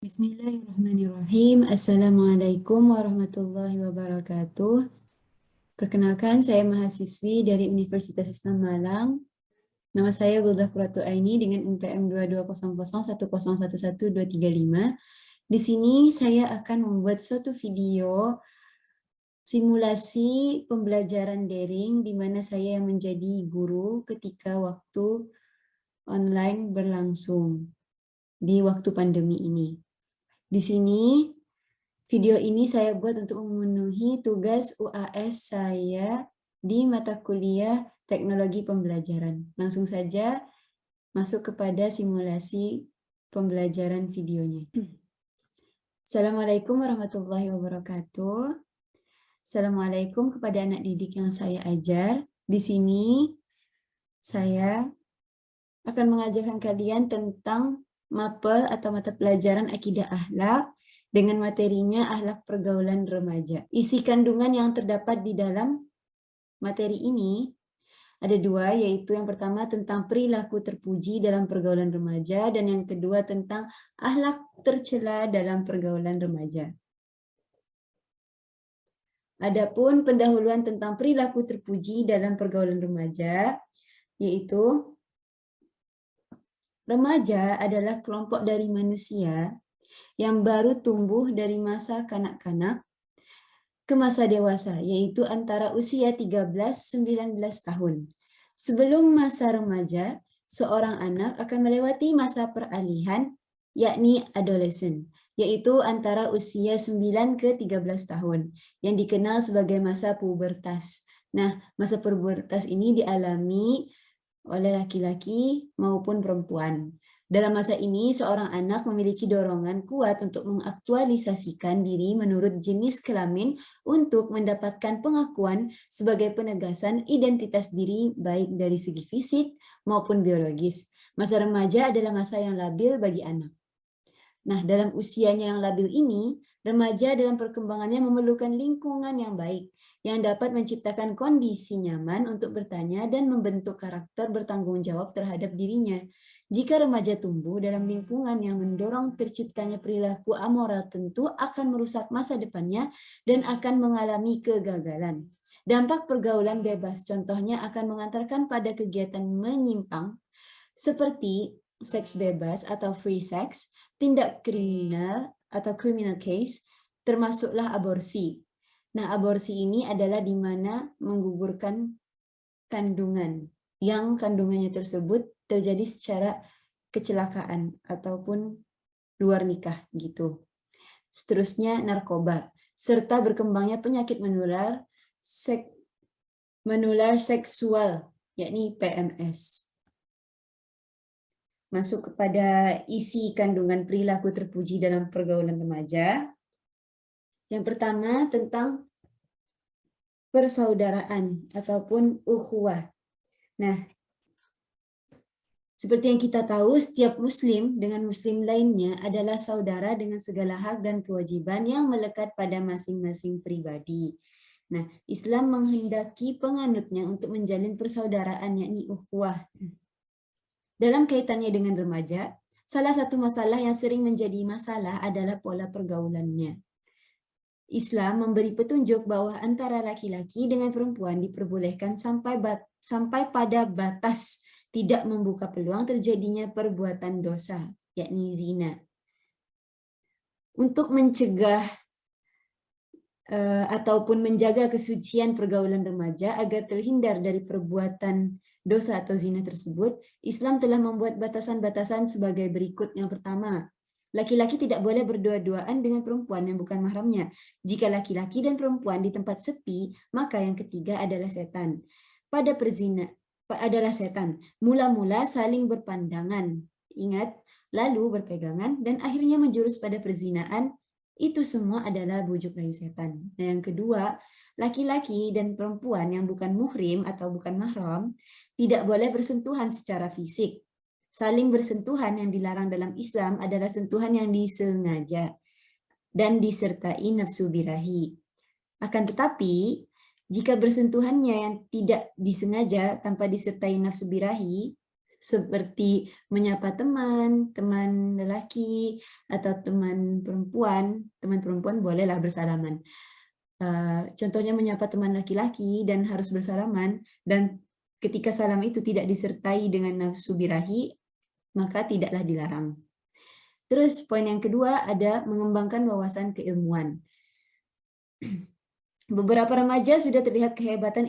Bismillahirrahmanirrahim. Assalamualaikum warahmatullahi wabarakatuh. Perkenalkan, saya mahasiswi dari Universitas Islam Malang. Nama saya Guldah Qurratu Aini dengan NPM 220010111235. Di sini saya akan membuat suatu video simulasi pembelajaran daring di mana saya menjadi guru ketika waktu online berlangsung di waktu pandemi ini. Di sini, video ini saya buat untuk memenuhi tugas UAS saya di mata kuliah Teknologi Pembelajaran. Langsung saja masuk kepada simulasi pembelajaran videonya. Assalamualaikum warahmatullahi wabarakatuh. Assalamualaikum kepada anak didik yang saya ajar. Di sini, saya akan mengajarkan kalian tentang mapel atau mata pelajaran akidah akhlak dengan materinya akhlak pergaulan remaja. Isi kandungan yang terdapat di dalam materi ini ada dua, yaitu yang pertama tentang perilaku terpuji dalam pergaulan remaja dan yang kedua tentang akhlak tercela dalam pergaulan remaja. Adapun pendahuluan tentang perilaku terpuji dalam pergaulan remaja, yaitu remaja adalah kelompok dari manusia yang baru tumbuh dari masa kanak-kanak ke masa dewasa, yaitu antara usia 13-19 tahun. Sebelum masa remaja, seorang anak akan melewati masa peralihan, yakni adolescent, yaitu antara usia 9 ke 13 tahun, yang dikenal sebagai masa pubertas. Nah, masa pubertas ini dialami oleh laki-laki maupun perempuan. Dalam masa ini, seorang anak memiliki dorongan kuat untuk mengaktualisasikan diri menurut jenis kelamin untuk mendapatkan pengakuan sebagai penegasan identitas diri baik dari segi fisik maupun biologis. Masa remaja adalah masa yang labil bagi anak. Nah, dalam usianya yang labil ini, remaja dalam perkembangannya memerlukan lingkungan yang baik, yang dapat menciptakan kondisi nyaman untuk bertanya dan membentuk karakter bertanggung jawab terhadap dirinya. Jika remaja tumbuh dalam lingkungan yang mendorong terciptanya perilaku amoral, tentu akan merusak masa depannya dan akan mengalami kegagalan. Dampak pergaulan bebas contohnya akan mengantarkan pada kegiatan menyimpang seperti seks bebas atau free sex, tindak kriminal atau criminal case, termasuklah aborsi. Nah, aborsi ini adalah di mana menggugurkan kandungan yang kandungannya tersebut terjadi secara kecelakaan ataupun luar nikah gitu. Seterusnya narkoba serta berkembangnya penyakit menular seksual yakni PMS. Masuk kepada isi kandungan perilaku terpuji dalam pergaulan remaja. Yang pertama tentang persaudaraan ataupun ukhuwah. Nah, seperti yang kita tahu, setiap muslim dengan muslim lainnya adalah saudara dengan segala hak dan kewajiban yang melekat pada masing-masing pribadi. Nah, Islam menghendaki penganutnya untuk menjalin persaudaraan yakni ukhuwah. Dalam kaitannya dengan remaja, salah satu masalah yang sering menjadi masalah adalah pola pergaulannya. Islam memberi petunjuk bahwa antara laki-laki dengan perempuan diperbolehkan sampai pada batas tidak membuka peluang terjadinya perbuatan dosa, yakni zina. Untuk mencegah ataupun menjaga kesucian pergaulan remaja agar terhindar dari perbuatan dosa atau zina tersebut, Islam telah membuat batasan-batasan sebagai berikut. Yang pertama, laki-laki tidak boleh berdua-duaan dengan perempuan yang bukan mahramnya. Jika laki-laki dan perempuan di tempat sepi, maka yang ketiga adalah setan. Pada perzina adalah setan. Mula-mula saling berpandangan, ingat, lalu berpegangan, dan akhirnya menjurus pada perzinaan. Itu semua adalah bujuk rayu setan. Nah, yang kedua, laki-laki dan perempuan yang bukan muhrim atau bukan mahram tidak boleh bersentuhan secara fisik. Saling bersentuhan yang dilarang dalam Islam adalah sentuhan yang disengaja dan disertai nafsu birahi. Akan tetapi, jika bersentuhannya yang tidak disengaja tanpa disertai nafsu birahi, seperti menyapa teman, teman lelaki, atau teman perempuan bolehlah bersalaman. Contohnya menyapa teman laki-laki dan harus bersalaman, dan ketika salam itu tidak disertai dengan nafsu birahi, maka tidaklah dilarang. Terus poin yang kedua ada mengembangkan wawasan keilmuan. Beberapa remaja sudah terlihat kehebatan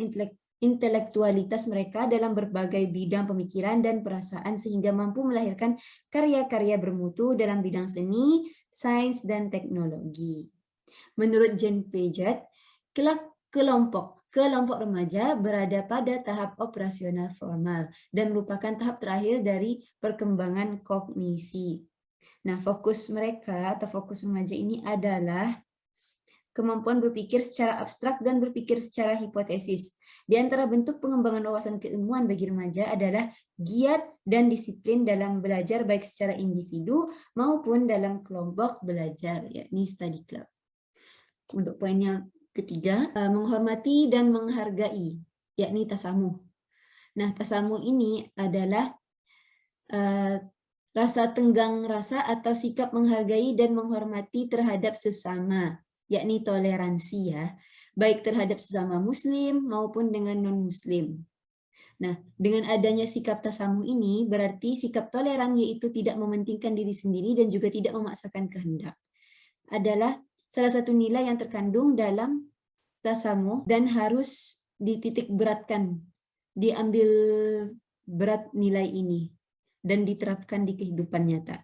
intelektualitas mereka dalam berbagai bidang pemikiran dan perasaan sehingga mampu melahirkan karya-karya bermutu dalam bidang seni, sains, dan teknologi. Menurut Jane Paget, kelompok remaja berada pada tahap operasional formal dan merupakan tahap terakhir dari perkembangan kognisi. Nah, fokus mereka atau fokus remaja ini adalah kemampuan berpikir secara abstrak dan berpikir secara hipotesis. Di antara bentuk pengembangan wawasan keilmuan bagi remaja adalah giat dan disiplin dalam belajar baik secara individu maupun dalam kelompok belajar, yakni study club. Untuk poin yang ketiga, menghormati dan menghargai, yakni tasamuh. Nah, tasamuh ini adalah rasa tenggang rasa atau sikap menghargai dan menghormati terhadap sesama, yakni toleransi ya, baik terhadap sesama muslim maupun dengan non-muslim. Nah, dengan adanya sikap tasamuh ini berarti sikap toleran yaitu tidak mementingkan diri sendiri dan juga tidak memaksakan kehendak. Adalah salah satu nilai yang terkandung dalam tasamuh dan harus dititik beratkan, diambil berat nilai ini dan diterapkan di kehidupan nyata.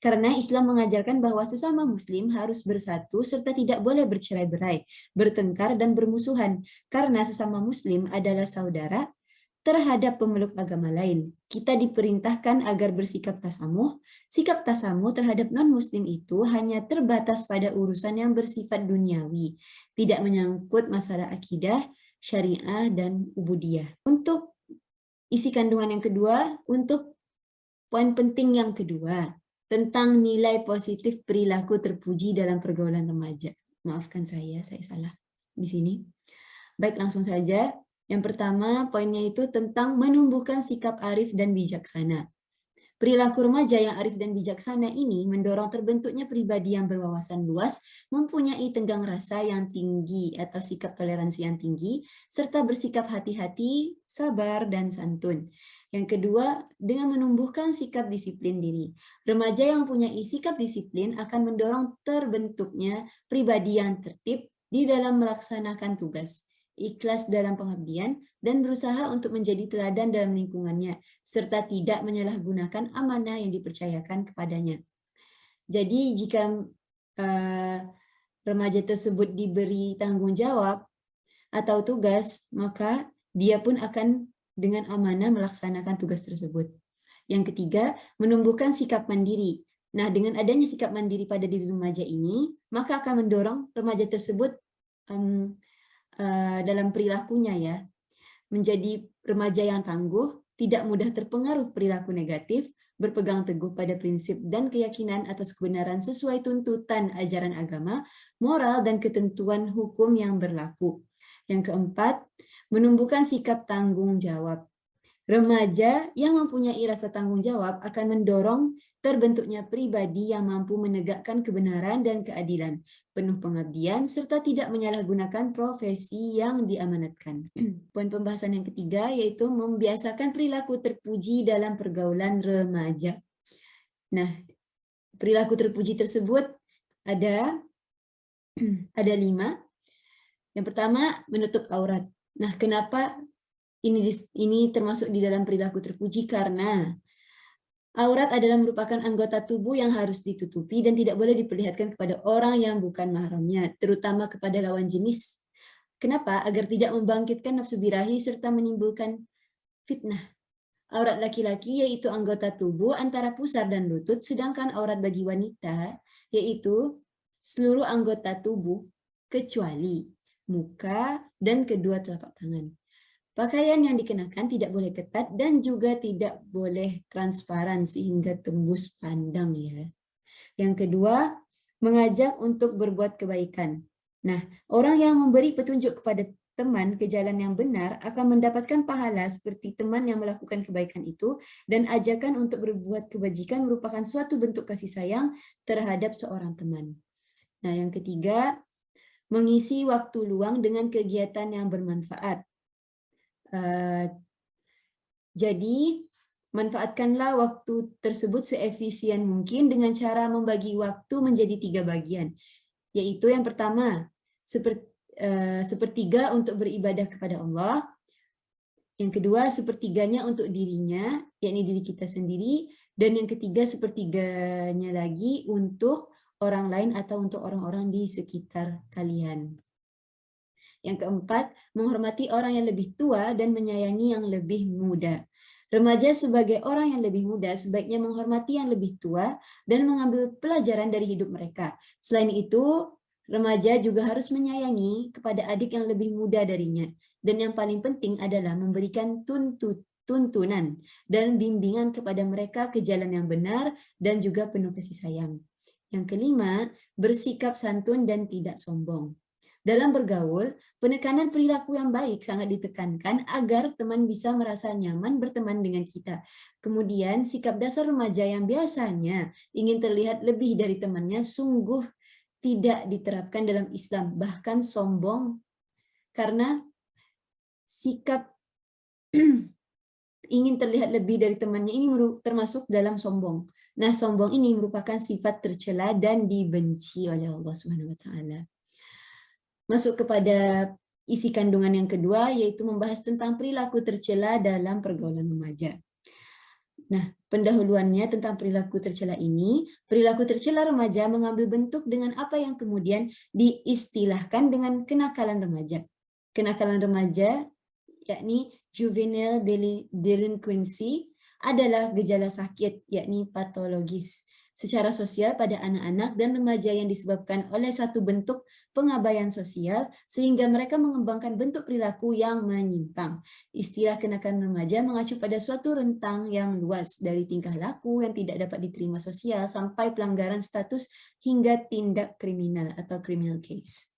Karena Islam mengajarkan bahwa sesama muslim harus bersatu serta tidak boleh bercerai-berai, bertengkar dan bermusuhan karena sesama muslim adalah saudara terhadap pemeluk agama lain. Kita diperintahkan agar bersikap tasamuh. Sikap tasamuh terhadap non-muslim itu hanya terbatas pada urusan yang bersifat duniawi, tidak menyangkut masalah akidah, syariah, dan ubudiyah. Untuk isi kandungan yang kedua, untuk poin penting yang kedua, tentang nilai positif perilaku terpuji dalam pergaulan remaja. Maafkan saya salah di sini. Baik, langsung saja. Yang pertama, poinnya itu tentang menumbuhkan sikap arif dan bijaksana. Perilaku remaja yang arif dan bijaksana ini mendorong terbentuknya pribadi yang berwawasan luas, mempunyai tenggang rasa yang tinggi atau sikap toleransi yang tinggi, serta bersikap hati-hati, sabar, dan santun. Yang kedua, dengan menumbuhkan sikap disiplin diri. Remaja yang mempunyai sikap disiplin akan mendorong terbentuknya pribadi yang tertib di dalam melaksanakan tugas, ikhlas dalam pengabdian, dan berusaha untuk menjadi teladan dalam lingkungannya, serta tidak menyalahgunakan amanah yang dipercayakan kepadanya. Jadi jika remaja tersebut diberi tanggung jawab atau tugas, maka dia pun akan dengan amanah melaksanakan tugas tersebut. Yang ketiga, menumbuhkan sikap mandiri. Nah, dengan adanya sikap mandiri pada diri remaja ini, maka akan mendorong remaja tersebut dalam perilakunya ya, menjadi remaja yang tangguh, tidak mudah terpengaruh perilaku negatif, berpegang teguh pada prinsip dan keyakinan atas kebenaran sesuai tuntutan ajaran agama, moral, dan ketentuan hukum yang berlaku. Yang keempat, menumbuhkan sikap tanggung jawab. Remaja yang mempunyai rasa tanggung jawab akan mendorong terbentuknya pribadi yang mampu menegakkan kebenaran dan keadilan, penuh pengabdian, serta tidak menyalahgunakan profesi yang diamanatkan. Poin pembahasan yang ketiga yaitu membiasakan perilaku terpuji dalam pergaulan remaja. Nah, perilaku terpuji tersebut ada 5. Yang pertama, menutup aurat. Nah, kenapa ini termasuk di dalam perilaku terpuji? Karena aurat adalah merupakan anggota tubuh yang harus ditutupi dan tidak boleh diperlihatkan kepada orang yang bukan mahramnya, terutama kepada lawan jenis. Kenapa? Agar tidak membangkitkan nafsu birahi serta menimbulkan fitnah. Aurat laki-laki yaitu anggota tubuh antara pusar dan lutut, sedangkan aurat bagi wanita yaitu seluruh anggota tubuh kecuali muka dan kedua telapak tangan. Pakaian yang dikenakan tidak boleh ketat dan juga tidak boleh transparan sehingga tembus pandang ya. Yang kedua, mengajak untuk berbuat kebaikan. Nah, orang yang memberi petunjuk kepada teman ke jalan yang benar akan mendapatkan pahala seperti teman yang melakukan kebaikan itu, dan ajakan untuk berbuat kebajikan merupakan suatu bentuk kasih sayang terhadap seorang teman. Nah, yang ketiga, mengisi waktu luang dengan kegiatan yang bermanfaat. Jadi, manfaatkanlah waktu tersebut seefisien mungkin dengan cara membagi waktu menjadi 3 bagian, yaitu yang pertama, sepertiga untuk beribadah kepada Allah, yang kedua sepertiganya untuk dirinya, yakni diri kita sendiri, dan yang ketiga sepertiganya lagi untuk orang lain atau untuk orang-orang di sekitar kalian. Yang keempat, menghormati orang yang lebih tua dan menyayangi yang lebih muda. Remaja sebagai orang yang lebih muda sebaiknya menghormati yang lebih tua dan mengambil pelajaran dari hidup mereka. Selain itu, remaja juga harus menyayangi kepada adik yang lebih muda darinya. Dan yang paling penting adalah memberikan tuntunan dan bimbingan kepada mereka ke jalan yang benar dan juga penuh kasih sayang. Yang kelima, bersikap santun dan tidak sombong. Dalam bergaul, penekanan perilaku yang baik sangat ditekankan agar teman bisa merasa nyaman berteman dengan kita. Kemudian, sikap dasar remaja yang biasanya ingin terlihat lebih dari temannya sungguh tidak diterapkan dalam Islam, bahkan sombong karena sikap ingin terlihat lebih dari temannya ini termasuk dalam sombong. Nah, sombong ini merupakan sifat tercela dan dibenci oleh Allah Subhanahu wa taala. Masuk kepada isi kandungan yang kedua, yaitu membahas tentang perilaku tercela dalam pergaulan remaja. Nah, pendahuluannya tentang perilaku tercela ini, perilaku tercela remaja mengambil bentuk dengan apa yang kemudian diistilahkan dengan kenakalan remaja. Kenakalan remaja, yakni juvenile delinquency, adalah gejala sakit, yakni patologis secara sosial pada anak-anak dan remaja yang disebabkan oleh satu bentuk pengabaian sosial sehingga mereka mengembangkan bentuk perilaku yang menyimpang. Istilah kenakalan remaja mengacu pada suatu rentang yang luas dari tingkah laku yang tidak dapat diterima sosial sampai pelanggaran status hingga tindak kriminal atau criminal case.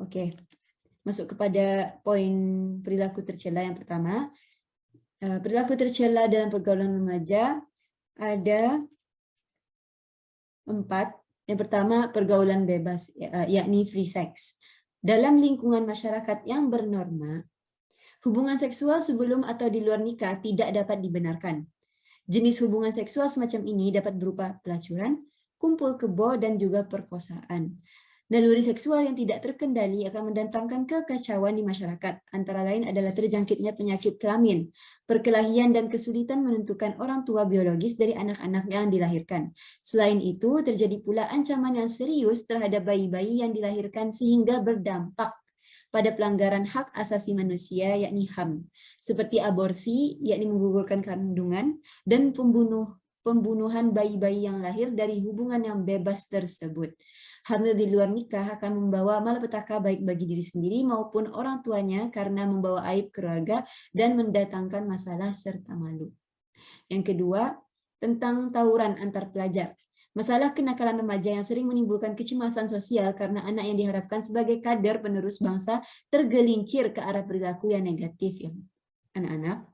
Oke, masuk kepada poin perilaku tercela yang pertama. Perilaku tercela dalam pergaulan remaja ada 4. Yang pertama, pergaulan bebas, yakni free sex. Dalam lingkungan masyarakat yang bernorma, hubungan seksual sebelum atau di luar nikah tidak dapat dibenarkan. Jenis hubungan seksual semacam ini dapat berupa pelacuran, kumpul kebo, dan juga perkosaan. Naluri seksual yang tidak terkendali akan mendatangkan kekacauan di masyarakat. Antara lain adalah terjangkitnya penyakit kelamin, perkelahian, dan kesulitan menentukan orang tua biologis dari anak-anak yang dilahirkan. Selain itu, terjadi pula ancaman yang serius terhadap bayi-bayi yang dilahirkan sehingga berdampak pada pelanggaran hak asasi manusia, yakni HAM, seperti aborsi, yakni menggugurkan kandungan, dan pembunuhan bayi-bayi yang lahir dari hubungan yang bebas tersebut. Hamil di luar nikah akan membawa malapetaka baik bagi diri sendiri maupun orang tuanya karena membawa aib keluarga dan mendatangkan masalah serta malu. Yang kedua, tentang tawuran antar pelajar. Masalah kenakalan remaja yang sering menimbulkan kecemasan sosial karena anak yang diharapkan sebagai kader penerus bangsa tergelincir ke arah perilaku yang negatif. Ya, anak-anak,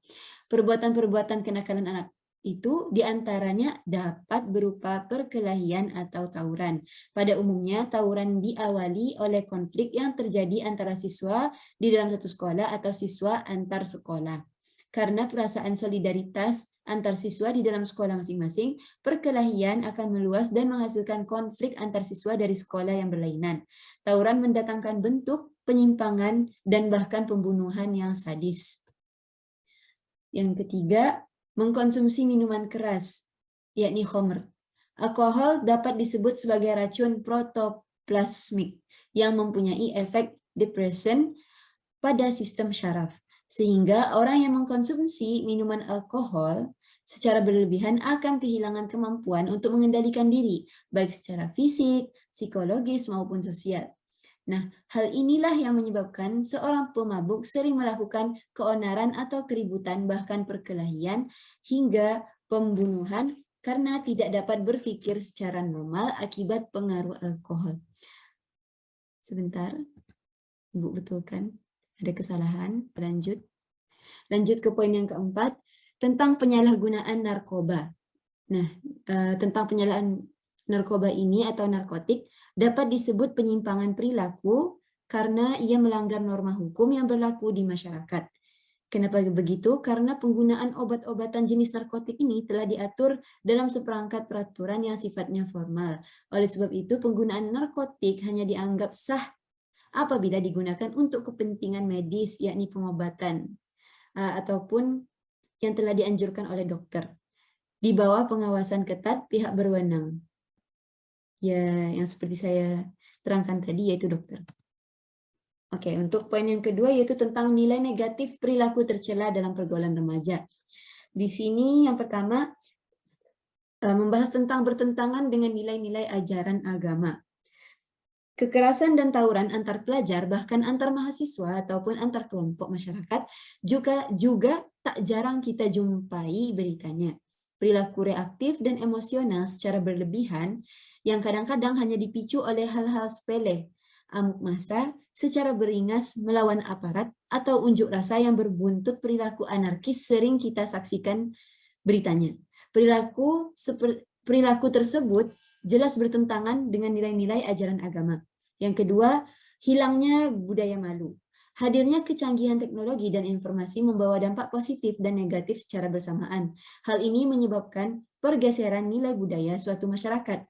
perbuatan-perbuatan kenakalan anak itu diantaranya dapat berupa perkelahian atau tawuran. Pada umumnya, tawuran diawali oleh konflik yang terjadi antara siswa di dalam satu sekolah atau siswa antar sekolah. Karena perasaan solidaritas antar siswa di dalam sekolah masing-masing, perkelahian akan meluas dan menghasilkan konflik antar siswa dari sekolah yang berlainan. Tawuran mendatangkan bentuk penyimpangan dan bahkan pembunuhan yang sadis. Yang ketiga, mengkonsumsi minuman keras, yakni khamr. Alkohol dapat disebut sebagai racun protoplasmik yang mempunyai efek depresan pada sistem syaraf. Sehingga orang yang mengkonsumsi minuman alkohol secara berlebihan akan kehilangan kemampuan untuk mengendalikan diri, baik secara fisik, psikologis, maupun sosial. Nah, hal inilah yang menyebabkan seorang pemabuk sering melakukan keonaran atau keributan, bahkan perkelahian, hingga pembunuhan karena tidak dapat berpikir secara normal akibat pengaruh alkohol. Sebentar. Ibu betulkan, ada kesalahan. Lanjut ke poin yang keempat, tentang penyalahgunaan narkoba. Nah, tentang penyalahgunaan narkoba ini atau narkotik dapat disebut penyimpangan perilaku karena ia melanggar norma hukum yang berlaku di masyarakat. Kenapa begitu? Karena penggunaan obat-obatan jenis narkotik ini telah diatur dalam seperangkat peraturan yang sifatnya formal. Oleh sebab itu, penggunaan narkotik hanya dianggap sah apabila digunakan untuk kepentingan medis, yakni pengobatan, ataupun yang telah dianjurkan oleh dokter, di bawah pengawasan ketat pihak berwenang. Ya, yang seperti saya terangkan tadi, yaitu dokter. Oke, untuk poin yang kedua yaitu tentang nilai negatif perilaku tercela dalam pergaulan remaja. Di sini yang pertama membahas tentang bertentangan dengan nilai-nilai ajaran agama. Kekerasan dan tawuran antar pelajar, bahkan antar mahasiswa ataupun antar kelompok masyarakat juga tak jarang kita jumpai beritanya. Perilaku reaktif dan emosional secara berlebihan yang kadang-kadang hanya dipicu oleh hal-hal sepele, amuk massa secara beringas melawan aparat, atau unjuk rasa yang berbuntut perilaku anarkis sering kita saksikan beritanya. Perilaku tersebut jelas bertentangan dengan nilai-nilai ajaran agama. Yang kedua, hilangnya budaya malu. Hadirnya kecanggihan teknologi dan informasi membawa dampak positif dan negatif secara bersamaan. Hal ini menyebabkan pergeseran nilai budaya suatu masyarakat.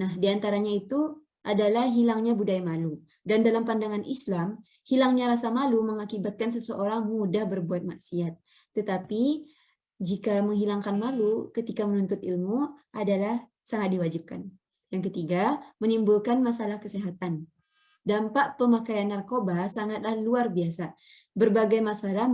Nah, diantaranya itu adalah hilangnya budaya malu. Dan dalam pandangan Islam, hilangnya rasa malu mengakibatkan seseorang mudah berbuat maksiat. Tetapi, jika menghilangkan malu ketika menuntut ilmu adalah sangat diwajibkan. Yang ketiga, menimbulkan masalah kesehatan. Dampak pemakaian narkoba sangatlah luar biasa. Berbagai masalah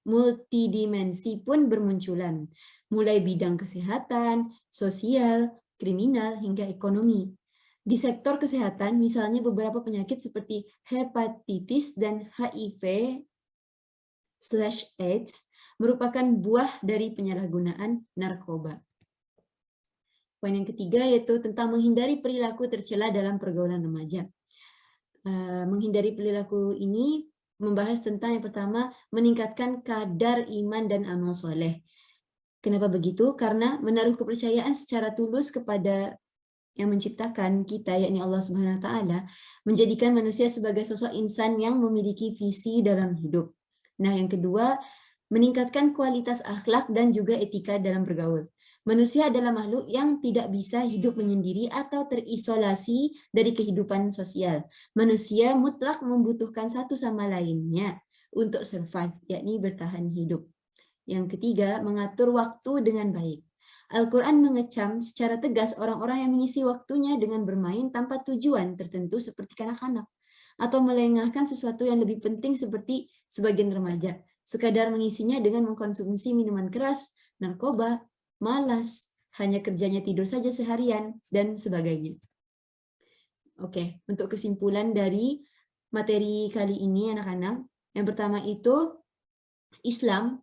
multidimensi pun bermunculan, mulai bidang kesehatan, sosial, kriminal, hingga ekonomi. Di sektor kesehatan, misalnya beberapa penyakit seperti hepatitis dan HIV/AIDS merupakan buah dari penyalahgunaan narkoba. Poin yang ketiga yaitu tentang menghindari perilaku tercela dalam pergaulan remaja. Menghindari perilaku ini membahas tentang yang pertama, meningkatkan kadar iman dan amal soleh. Kenapa begitu? Karena menaruh kepercayaan secara tulus kepada yang menciptakan kita, yakni Allah Subhanahu wa Ta'ala, menjadikan manusia sebagai sosok insan yang memiliki visi dalam hidup. Nah, yang kedua, meningkatkan kualitas akhlak dan juga etika dalam bergaul. Manusia adalah makhluk yang tidak bisa hidup menyendiri atau terisolasi dari kehidupan sosial. Manusia mutlak membutuhkan satu sama lainnya untuk survive, yakni bertahan hidup. Yang ketiga, mengatur waktu dengan baik. Al-Quran mengecam secara tegas orang-orang yang mengisi waktunya dengan bermain tanpa tujuan tertentu seperti kanak-kanak, atau melengahkan sesuatu yang lebih penting seperti sebagian remaja, sekadar mengisinya dengan mengkonsumsi minuman keras, narkoba, malas, hanya kerjanya tidur saja seharian, dan sebagainya. Oke, untuk kesimpulan dari materi kali ini anak-anak, yang pertama itu Islam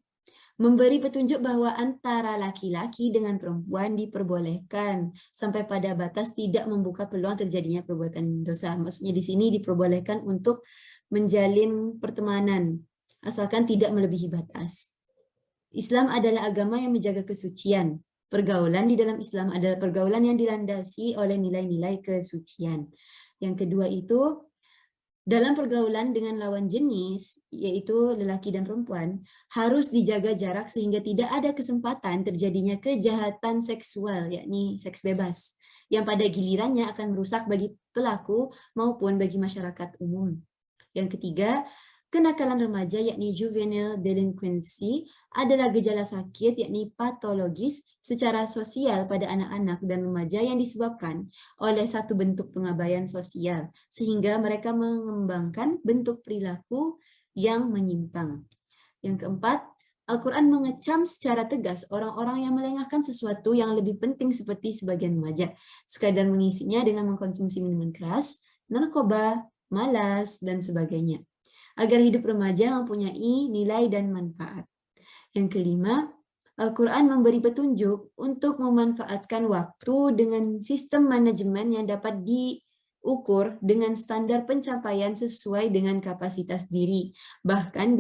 memberi petunjuk bahwa antara laki-laki dengan perempuan diperbolehkan sampai pada batas tidak membuka peluang terjadinya perbuatan dosa. Maksudnya di sini diperbolehkan untuk menjalin pertemanan, asalkan tidak melebihi batas. Islam adalah agama yang menjaga kesucian. Pergaulan di dalam Islam adalah pergaulan yang dilandasi oleh nilai-nilai kesucian. Yang kedua itu, dalam pergaulan dengan lawan jenis, yaitu lelaki dan perempuan, harus dijaga jarak sehingga tidak ada kesempatan terjadinya kejahatan seksual, yakni seks bebas, yang pada gilirannya akan merusak bagi pelaku maupun bagi masyarakat umum. Yang ketiga, kenakalan remaja, yakni juvenile delinquency, adalah gejala sakit, yakni patologis secara sosial pada anak-anak dan remaja yang disebabkan oleh satu bentuk pengabaian sosial, sehingga mereka mengembangkan bentuk perilaku yang menyimpang. Yang keempat, Al-Quran mengecam secara tegas orang-orang yang melengahkan sesuatu yang lebih penting seperti sebagian remaja, sekadar mengisinya dengan mengkonsumsi minuman keras, narkoba, malas, dan sebagainya, agar hidup remaja mempunyai nilai dan manfaat. Yang kelima, Al-Quran memberi petunjuk untuk memanfaatkan waktu dengan sistem manajemen yang dapat ukur dengan standar pencapaian sesuai dengan kapasitas diri. Bahkan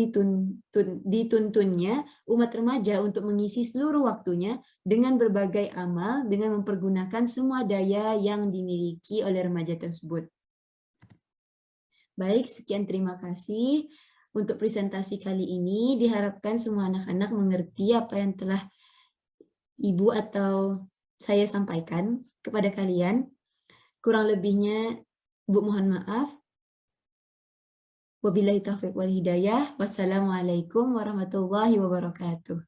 dituntunnya umat remaja untuk mengisi seluruh waktunya dengan berbagai amal dengan mempergunakan semua daya yang dimiliki oleh remaja tersebut. Baik, sekian terima kasih untuk presentasi kali ini. Diharapkan semua anak-anak mengerti apa yang telah Ibu atau saya sampaikan kepada kalian. Kurang lebihnya, Ibu mohon maaf. Wabillahi taufiq wal hidayah. Wassalamualaikum warahmatullahi wabarakatuh.